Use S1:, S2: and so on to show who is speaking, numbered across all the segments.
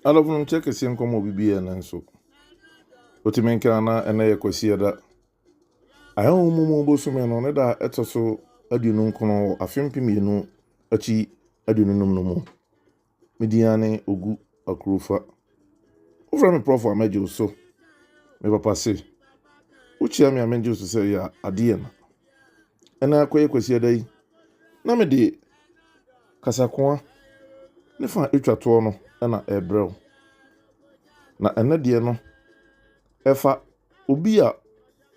S1: Alofun check si nkomo bibia na nso. Otimenka na ene yekwasi da. Ayo mumu bosume no ne da etoso adunu nkono afempimienu achi adununum no mu. Mediane ogu akrufa. Ufra me prof amejo so. Me papa se. Uchi ami amejo so se ya ade na. Ena akoye kwasi da yi. Na me de kasakoa ne fa etwato no na ebrel. Na ene de no efa obi a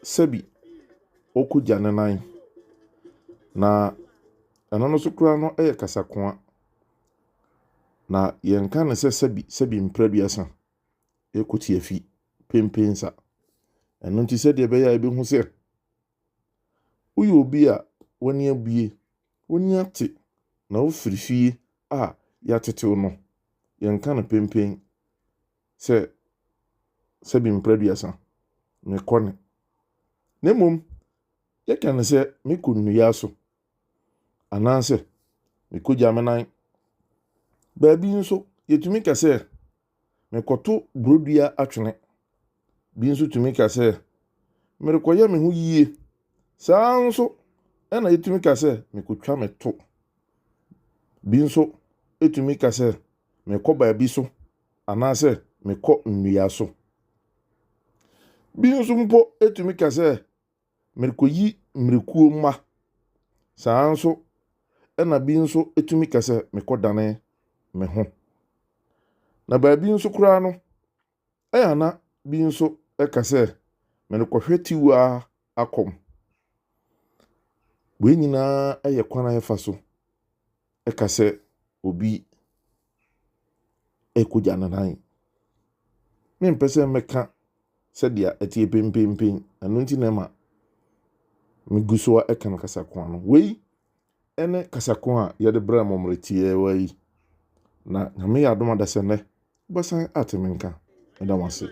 S1: sebi okugya ne nan na eno no sukura no kasakoa na yenka ne se sebi mpraduasa ekuti afi pempensa eno nti se de be ya ebe hu se uyi obi a woni abue woni ate na ofirifie a ya tetew no yenka ne pempen se sebi mpraduasa me kone nemum yeka ne se me kunu ya so ananse me kugya menan ba bi nso yetumi kase me koto brodua atwene bi nso tumi kase me rekoye me hu yie saa nso ena yetumi kase me kotwa me to bi nso etumi kase me ko ba bi so ananse me ko nnua so bi nso mpo etumi kase merikoyi mrekuo ma saa nso ena bi nso etumi kase mekodane me ho na ba bi nso kura no na bi nso ekase merekohwetiwa akom we nyina kwana efa so ekase obi ekugya nanan me mpese meka sedia etie pempempen anu nti na ma migusoa ekan kasakoa no we ene kasakoa ye de bra momretie wai na me ya doma da sene bosan atemenka da wase